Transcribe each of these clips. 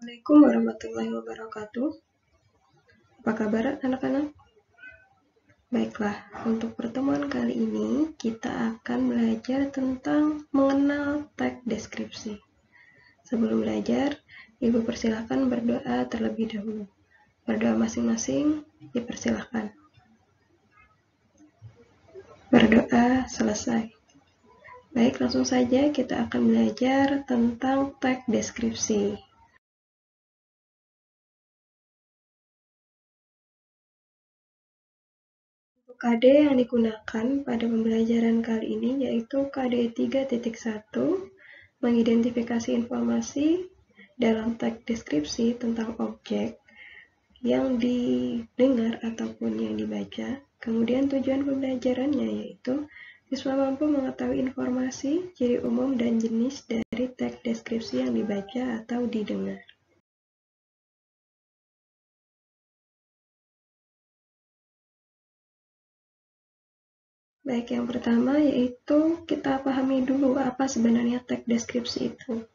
Assalamualaikum warahmatullahi wabarakatuh. Apa kabar anak-anak? Baiklah, untuk pertemuan kali ini kita akan belajar tentang mengenal teks deskripsi. Sebelum belajar, Ibu persilahkan berdoa terlebih dahulu. Berdoa masing-masing dipersilahkan. Berdoa selesai. Baik, langsung saja kita akan belajar tentang teks deskripsi. KD yang digunakan pada pembelajaran kali ini yaitu KD 3.1, mengidentifikasi informasi dalam teks deskripsi tentang objek yang didengar ataupun yang dibaca. Kemudian tujuan pembelajarannya yaitu siswa mampu mengetahui informasi, ciri umum, dan jenis dari teks deskripsi yang dibaca atau didengar. Baik, yang pertama yaitu kita pahami dulu apa sebenarnya teks deskripsi itu.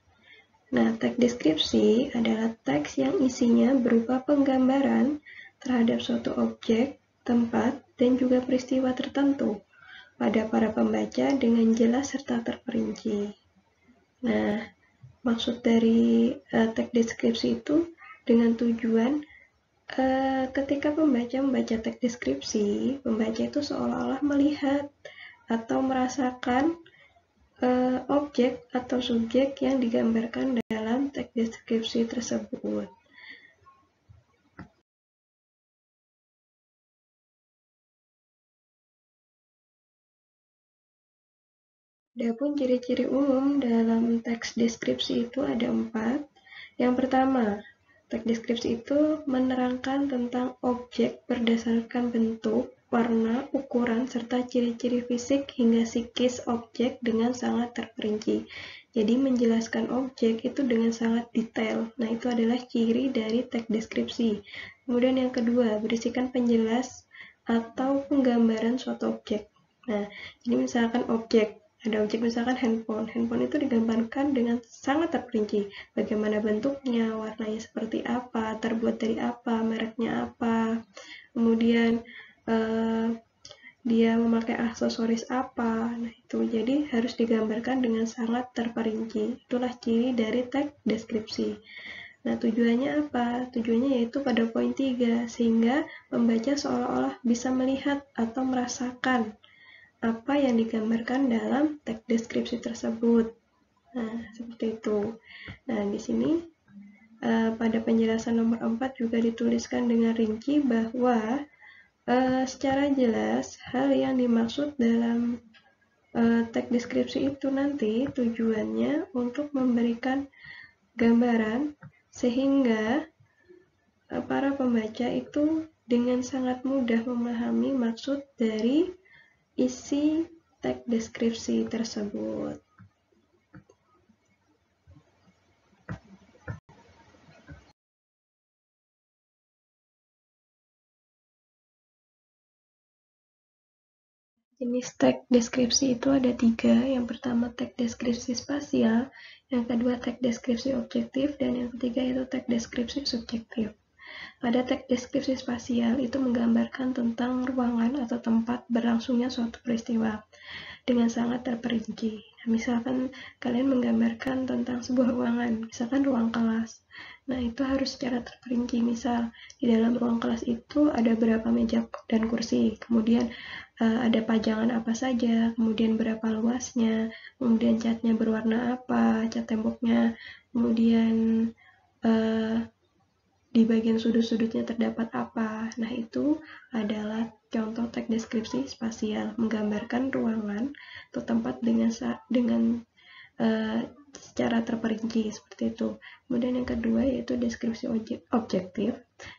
Nah, teks deskripsi adalah teks yang isinya berupa penggambaran terhadap suatu objek, tempat, dan juga peristiwa tertentu pada para pembaca dengan jelas serta terperinci. Nah, maksud dari teks deskripsi itu dengan tujuan ketika pembaca membaca teks deskripsi, pembaca itu seolah-olah melihat atau merasakan objek atau subjek yang digambarkan dalam teks deskripsi tersebut. Adapun ciri-ciri umum dalam teks deskripsi itu ada 4. Yang pertama, teks deskripsi itu menerangkan tentang objek berdasarkan bentuk, warna, ukuran, serta ciri-ciri fisik hingga psikis objek dengan sangat terperinci. Jadi menjelaskan objek itu dengan sangat detail. Nah, itu adalah ciri dari teks deskripsi. Kemudian yang kedua, berisikan penjelas atau penggambaran suatu objek. Nah, ini misalkan objek. Ada objek misalkan handphone. Handphone itu digambarkan dengan sangat terperinci. Bagaimana bentuknya, warnanya seperti apa, terbuat dari apa, mereknya apa. Kemudian dia memakai aksesoris apa. Nah, itu jadi harus digambarkan dengan sangat terperinci. Itulah ciri dari teks deskripsi. Nah, tujuannya apa? Tujuannya yaitu pada poin 3, sehingga pembaca seolah-olah bisa melihat atau merasakan apa yang digambarkan dalam teks deskripsi tersebut. Nah, seperti itu. Nah, di sini pada penjelasan nomor 4 juga dituliskan dengan rinci bahwa secara jelas hal yang dimaksud dalam teks deskripsi itu nanti tujuannya untuk memberikan gambaran sehingga para pembaca itu dengan sangat mudah memahami maksud dari isi teks deskripsi tersebut. Jenis teks deskripsi itu ada 3. Yang pertama teks deskripsi spasial, yang kedua teks deskripsi objektif, dan yang ketiga itu teks deskripsi subjektif. Pada teks deskripsi spasial itu menggambarkan tentang ruangan atau tempat berlangsungnya suatu peristiwa dengan sangat terperinci. Misalkan kalian menggambarkan tentang sebuah ruangan, misalkan ruang kelas. Nah, itu harus secara terperinci. Misal, di dalam ruang kelas itu ada berapa meja dan kursi, kemudian ada pajangan apa saja, kemudian berapa luasnya, kemudian catnya berwarna apa, cat temboknya, kemudian di bagian sudut-sudutnya terdapat apa. Nah, itu adalah contoh teks deskripsi spasial, menggambarkan ruangan atau tempat dengan secara terperinci seperti itu. Kemudian yang kedua yaitu deskripsi objektif.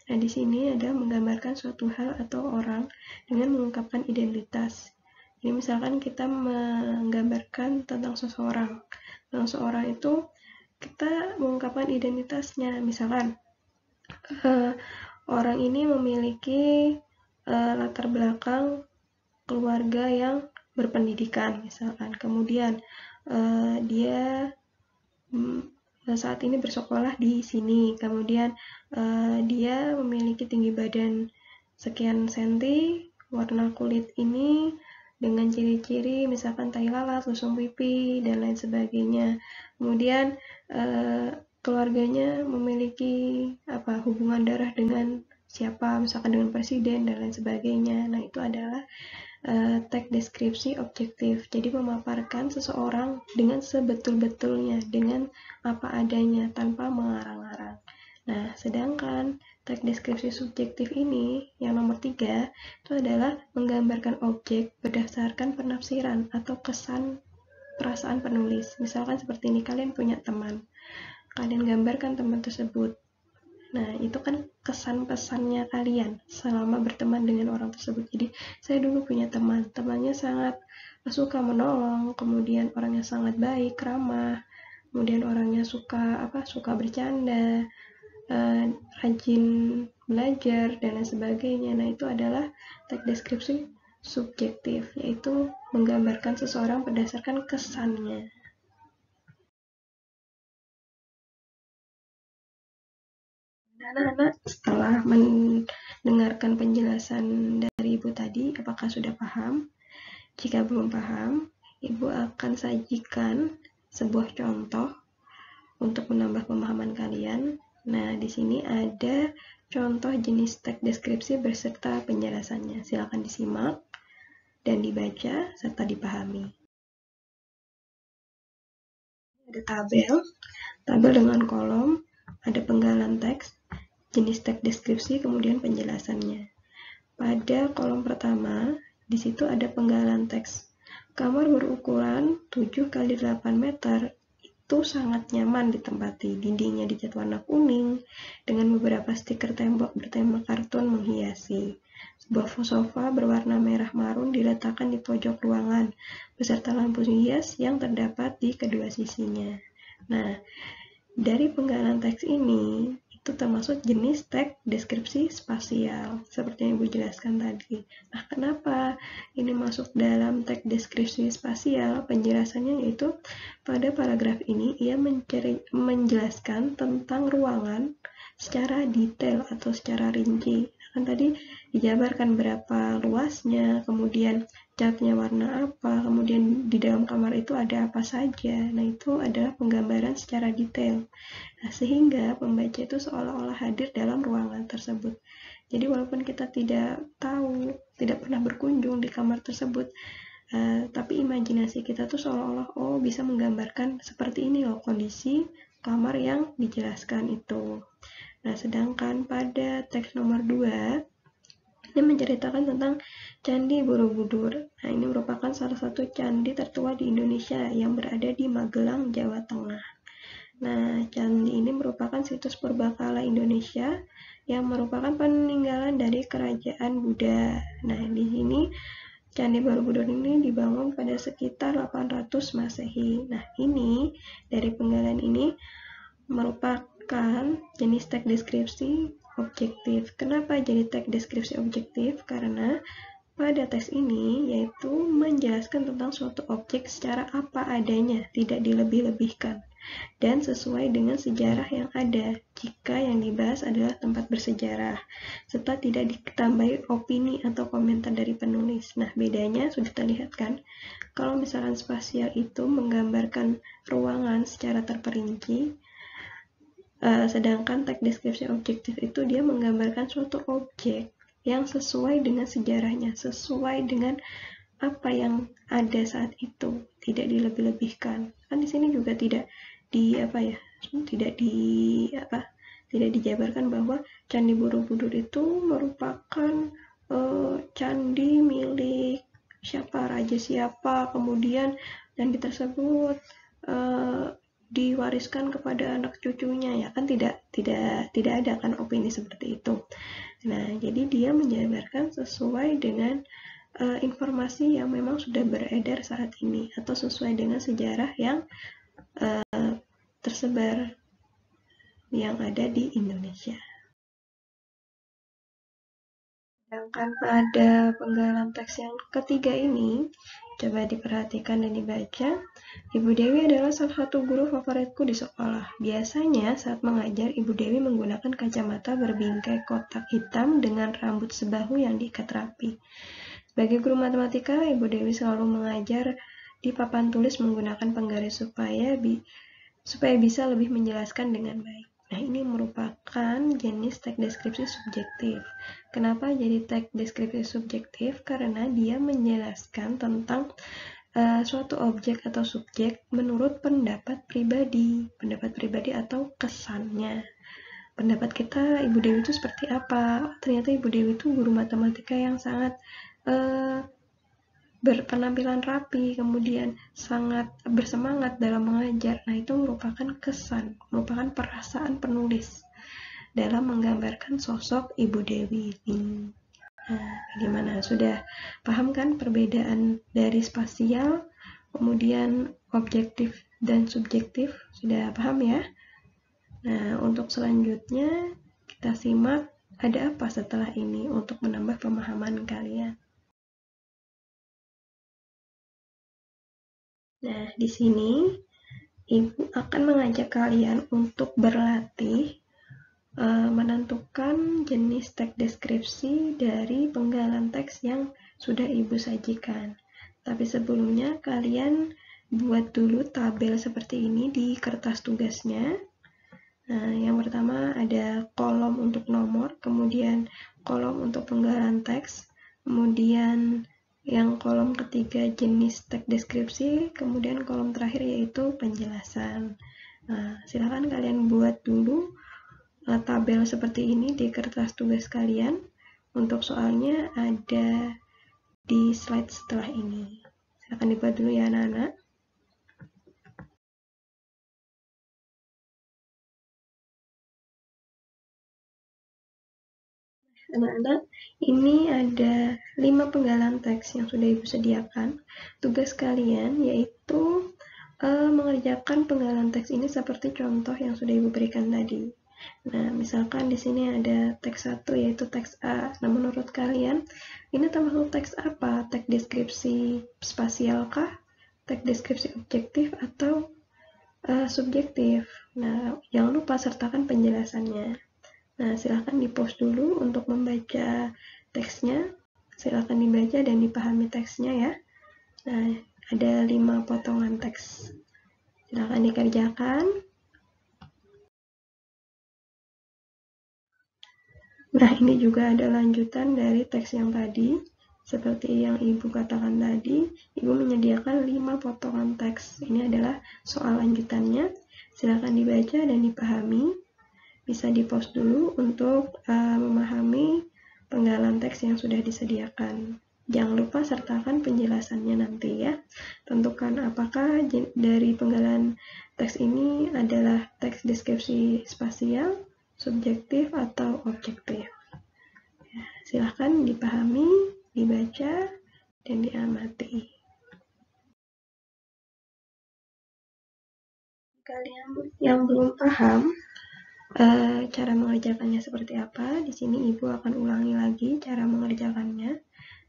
Nah, di sini ada menggambarkan suatu hal atau orang dengan mengungkapkan identitas. Jadi misalkan kita menggambarkan tentang seseorang. Tentang seseorang itu kita mengungkapkan identitasnya. Misalkan orang ini memiliki latar belakang keluarga yang berpendidikan misalkan. Kemudian dia saat ini bersekolah di sini, kemudian dia memiliki tinggi badan sekian senti, warna kulit ini dengan ciri-ciri misalkan tai lalat, lusung pipi, dan lain sebagainya. Kemudian keluarganya memiliki hubungan darah dengan siapa, misalkan dengan presiden dan lain sebagainya. Nah, itu adalah teks deskripsi objektif. Jadi memaparkan seseorang dengan sebetul-betulnya, dengan apa adanya, tanpa mengarang-arang. Nah, sedangkan teks deskripsi subjektif ini, yang nomor 3, itu adalah menggambarkan objek berdasarkan penafsiran atau kesan perasaan penulis. Misalkan seperti ini, kalian punya teman. Kalian gambarkan teman tersebut. Nah, itu kan kesan-pesannya kalian selama berteman dengan orang tersebut. Jadi, saya dulu punya teman. Temannya sangat suka menolong, kemudian orangnya sangat baik, ramah, kemudian orangnya suka bercanda, rajin belajar, dan lain sebagainya. Nah, itu adalah teks deskripsi subjektif, yaitu menggambarkan seseorang berdasarkan kesannya. Anak-anak, setelah mendengarkan penjelasan dari Ibu tadi, apakah sudah paham? Jika belum paham, Ibu akan sajikan sebuah contoh untuk menambah pemahaman kalian. Nah, di sini ada contoh jenis teks deskripsi beserta penjelasannya. Silakan disimak dan dibaca serta dipahami. Ada tabel dengan kolom, ada penggalan teks, jenis teks deskripsi, kemudian penjelasannya. Pada kolom pertama, di situ ada penggalan teks. Kamar berukuran 7 x 8 meter itu sangat nyaman ditempati. Dindingnya dicat warna kuning dengan beberapa stiker tembok bertema kartun menghiasi. Sebuah sofa berwarna merah marun diletakkan di pojok ruangan beserta lampu hias yang terdapat di kedua sisinya. Nah, dari penggalan teks ini itu termasuk jenis teks deskripsi spasial seperti yang Ibu jelaskan tadi. Nah, kenapa ini masuk dalam teks deskripsi spasial? Penjelasannya yaitu pada paragraf ini ia menjelaskan tentang ruangan secara detail atau secara rinci. Kan tadi dijabarkan berapa luasnya, kemudian catnya warna apa, kemudian di dalam kamar itu ada apa saja. Nah, itu adalah penggambaran secara detail. Nah, sehingga pembaca itu seolah-olah hadir dalam ruangan tersebut. Jadi walaupun kita tidak tahu, tidak pernah berkunjung di kamar tersebut, tapi imajinasi kita tuh seolah-olah bisa menggambarkan seperti ini loh kondisi kamar yang dijelaskan itu. Nah, sedangkan pada teks nomor 2 ini menceritakan tentang Candi Borobudur. Nah, ini merupakan salah satu candi tertua di Indonesia yang berada di Magelang, Jawa Tengah. Nah, candi ini merupakan situs purbakala Indonesia yang merupakan peninggalan dari kerajaan Buddha. Nah, di sini Candi Borobudur ini dibangun pada sekitar 800 Masehi. Nah, ini dari penggalan ini merupakan jenis teks deskripsi objektif. Kenapa jadi teks deskripsi objektif? Karena pada teks ini yaitu menjelaskan tentang suatu objek secara apa adanya, tidak dilebih-lebihkan, dan sesuai dengan sejarah yang ada jika yang dibahas adalah tempat bersejarah, serta tidak ditambahi opini atau komentar dari penulis. Nah, bedanya sudah terlihat kan? Kalau misalkan spasial itu menggambarkan ruangan secara terperinci, sedangkan teks deskripsi objektif itu dia menggambarkan suatu objek yang sesuai dengan sejarahnya, sesuai dengan apa yang ada saat itu, tidak dilebih-lebihkan. Kan di sini juga tidak dijabarkan bahwa Candi Borobudur itu merupakan candi milik siapa, raja siapa, kemudian candi tersebut diwariskan kepada anak cucunya, ya kan tidak ada kan opini seperti itu. Nah, jadi dia menjabarkan sesuai dengan informasi yang memang sudah beredar saat ini atau sesuai dengan sejarah yang tersebar yang ada di Indonesia. Sedangkan pada penggalan teks yang ketiga ini, coba diperhatikan dan dibaca. Ibu Dewi adalah salah satu guru favoritku di sekolah. Biasanya saat mengajar, Ibu Dewi menggunakan kacamata berbingkai kotak hitam dengan rambut sebahu yang diikat rapi. Sebagai guru matematika, Ibu Dewi selalu mengajar di papan tulis menggunakan penggaris supaya bisa lebih menjelaskan dengan baik. Nah, ini merupakan jenis teks deskripsi subjektif. Kenapa jadi teks deskripsi subjektif? Karena dia menjelaskan tentang suatu objek atau subjek menurut pendapat pribadi atau kesannya. Pendapat kita, Ibu Dewi itu seperti apa? Ternyata Ibu Dewi itu guru matematika yang sangat berpenampilan rapi, kemudian sangat bersemangat dalam mengajar. Nah, itu merupakan kesan, merupakan perasaan penulis dalam menggambarkan sosok Ibu Dewi ini. Nah, bagaimana? Sudah paham kan perbedaan dari spasial, kemudian objektif dan subjektif? Sudah paham ya? Nah, untuk selanjutnya kita simak ada apa setelah ini untuk menambah pemahaman kalian. Nah, di sini Ibu akan mengajak kalian untuk berlatih menentukan jenis teks deskripsi dari penggalan teks yang sudah Ibu sajikan. Tapi sebelumnya kalian buat dulu tabel seperti ini di kertas tugasnya. Nah, yang pertama ada kolom untuk nomor, kemudian kolom untuk penggalan teks, kemudian yang kolom ketiga jenis teks deskripsi, kemudian kolom terakhir yaitu penjelasan. Nah, silakan kalian buat dulu tabel seperti ini di kertas tugas kalian. Untuk soalnya ada di slide setelah ini. Silakan dibuat dulu ya anak-anak. Anak-anak, ini ada 5 penggalan teks yang sudah Ibu sediakan. Tugas kalian yaitu mengerjakan penggalan teks ini seperti contoh yang sudah Ibu berikan tadi. Nah, misalkan di sini ada teks 1 yaitu teks A. Nah, menurut kalian ini termasuk teks apa? Teks deskripsi spasial kah? Teks deskripsi objektif atau subjektif? Nah, jangan lupa sertakan penjelasannya. Nah, silakan di-pause dulu untuk membaca teksnya. Silakan dibaca dan dipahami teksnya ya. Nah, ada 5 potongan teks. Silakan dikerjakan. Nah, ini juga ada lanjutan dari teks yang tadi. Seperti yang Ibu katakan tadi, Ibu menyediakan 5 potongan teks. Ini adalah soal lanjutannya. Silakan dibaca dan dipahami. Bisa di-pause dulu untuk memahami penggalan teks yang sudah disediakan. Jangan lupa sertakan penjelasannya nanti ya. Tentukan apakah dari penggalan teks ini adalah teks deskripsi spasial, subjektif, atau objektif. Ya, silahkan dipahami, dibaca, dan diamati. Kalian yang belum paham cara mengerjakannya seperti apa, di sini Ibu akan ulangi lagi cara mengerjakannya.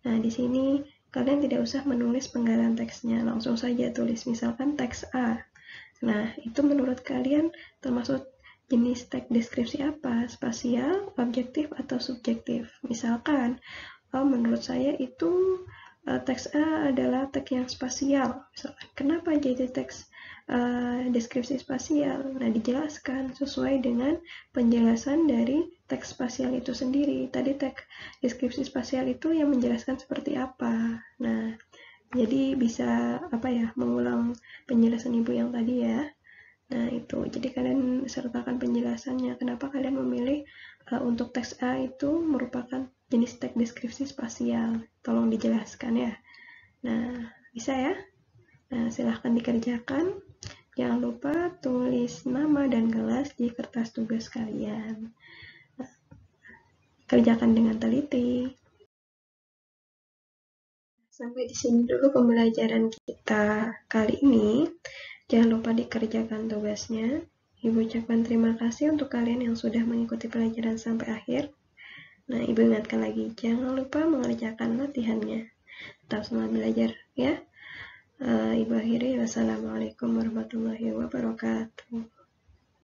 Nah, di sini kalian tidak usah menulis penggalan teksnya, langsung saja tulis misalkan teks A. Nah, itu menurut kalian termasuk jenis teks deskripsi apa? Spasial, objektif, atau subjektif? Misalkan, menurut saya itu teks A adalah teks yang spasial. Misalkan, kenapa jadi teks deskripsi spasial? Nah, dijelaskan sesuai dengan penjelasan dari teks spasial itu sendiri. Tadi teks deskripsi spasial itu yang menjelaskan seperti apa. Nah, jadi bisa mengulang penjelasan Ibu yang tadi ya. Nah, itu. Jadi kalian sertakan penjelasannya. Kenapa kalian memilih untuk teks A itu merupakan jenis teks deskripsi spasial? Tolong dijelaskan ya. Nah, bisa ya? Nah, silahkan dikerjakan. Jangan lupa tulis nama dan kelas di kertas tugas kalian. Nah, kerjakan dengan teliti. Sampai di sini dulu pembelajaran kita kali ini. Jangan lupa dikerjakan tugasnya. Ibu ucapkan terima kasih untuk kalian yang sudah mengikuti pelajaran sampai akhir. Nah, Ibu ingatkan lagi, jangan lupa mengerjakan latihannya. Tetap semangat belajar ya. Ibu akhiri, wassalamualaikum warahmatullahi wabarakatuh.